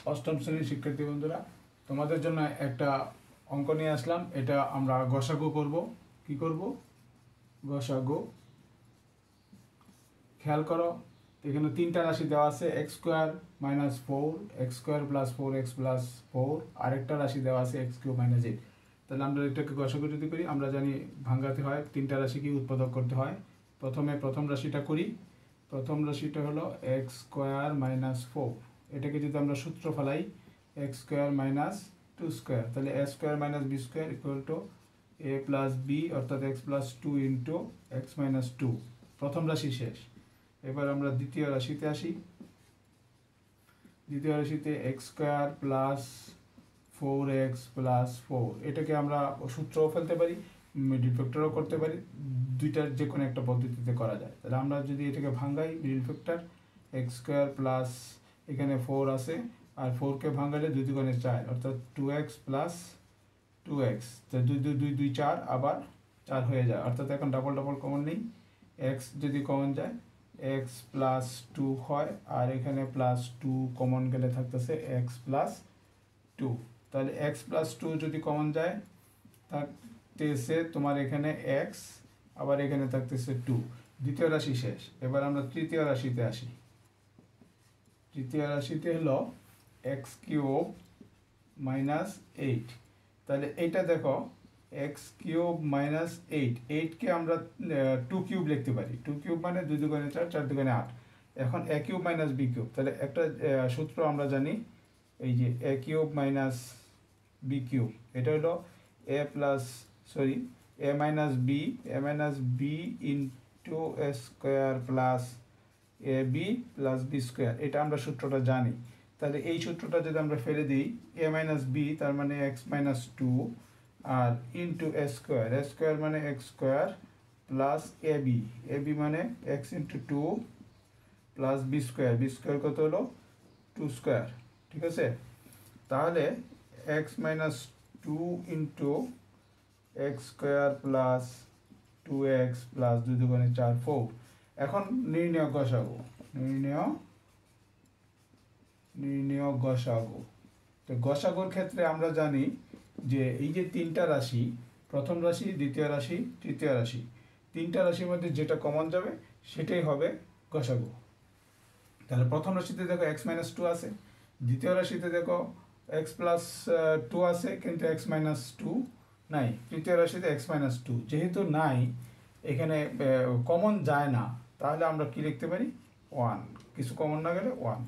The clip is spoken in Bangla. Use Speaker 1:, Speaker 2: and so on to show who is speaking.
Speaker 1: অষ্টম শ্রেণীর শিক্ষার্থী বন্ধুরা, তোমাদের জন্য একটা অঙ্ক নিয়ে আসলাম। এটা আমরা গসাগু করব। কি করব? গসাগু। খেয়াল করো, এখানে তিনটা রাশি দেওয়া আছে, x square minus 4, x square plus 4x plus 4, আরেকটা রাশি দেওয়া আছে এক্স কিউব মাইনাস 8। তাহলে আমরা এটাকে গসাগু যদি করি, আমরা জানি ভাঙাতে হয়, তিনটা রাশিকে উৎপাদক করতে হয়। প্রথমে প্রথম রাশিটা করি। প্রথম রাশিটা হলো এক্স স্কোয়ার মাইনাস 4। এটাকে যদি আমরা সূত্র ফেলাই, এক্স স্কোয়ার মাইনাস 2 স্কোয়ার, তাহলে a square minus b square equal to a plus b, অর্থাৎ x plus 2 into x minus 2। প্রথম রাশি শেষ। এবার আমরা দ্বিতীয় রাশিতে আসি। দ্বিতীয় রাশিতে x square plus 4x plus 4, এটাকে আমরা সূত্রও ফেলতে পারি, মিডল ফ্যাক্টরও করতে পারি, দুইটার যে কোনো একটা পদ্ধতিতে করা যায়। তাহলে আমরা যদি এটাকে ভাঙাই, middle factor x square plus, এখানে 4 আছে, আর 4কে ভাঙালে 2 দুগুণে 4, অর্থাৎ 2x প্লাস 2x, তো 2 2 2 2 4, আবার 4 হয়ে যায়, অর্থাৎ এখন ডাবল ডাবল কমন নেই। x যদি কমন যায় x প্লাস 2 হয়, আর এখানে প্লাস 2 কমন গেলে থাকতেছে x প্লাস 2। তাহলে x প্লাস 2 যদি কমন যায় থাকতেছে তোমার এখানে x, আবার এখানে থাকতেছে 2। দ্বিতীয় রাশি শেষ। এবার আমরা তৃতীয় রাশিতে আসি। তৃতীয় রাশিতে হলো এক্স কিউব মাইনাস 8। তাহলে এইটা দেখো, এক্স কিউব মাইনাস 8, 8কে আমরা 2 কিউব লিখতে পারি। 2 কিউব মানে 2 দুগুণে 4, 4 দুগুণে 8। এখন এ কিউব মাইনাস বি কিউব, তাহলে একটা সূত্র আমরা জানি, এই যে এ কিউব মাইনাস বি কিউব, এটা হলো এ plus A minus B into a square plus a B plus b square. এটা আমরা সূত্রটা জানি। তাহলে এই সূত্রটা যদি আমরা ফেলে দিই, এ মাইনাস বি তার মানে এক্স মাইনাস 2, আর ইন্টু এ স্কোয়ার মানে x square plus a b মানে x into 2 plus b square কত হলো 2 স্কোয়ার। ঠিক আছে? তাহলে x minus 2 into x square plus 2x plus 2 দুগুণে 4, 4। এখন নির্ণয় গসাগু। নির্ণয় গসাগু। তো গসাগুর ক্ষেত্রে আমরা জানি যে এই যে তিনটা রাশি, প্রথম রাশি, দ্বিতীয় রাশি, তৃতীয় রাশি, তিনটা রাশির মধ্যে যেটা কমন যাবে সেটাই হবে গসাগু। তাহলে প্রথম রাশিতে দেখো এক্স মাইনাস 2 আছে, দ্বিতীয় রাশিতে দেখো এক্স প্লাস 2 আছে, কিন্তু এক্স মাইনাস 2 নাই, তৃতীয় রাশিতে এক্স মাইনাস 2 যেহেতু নাই, এখানে কমন যায় না, তাহলে আমরা কি লিখতে পারি? 1। কিছু কমন না গেলে 1।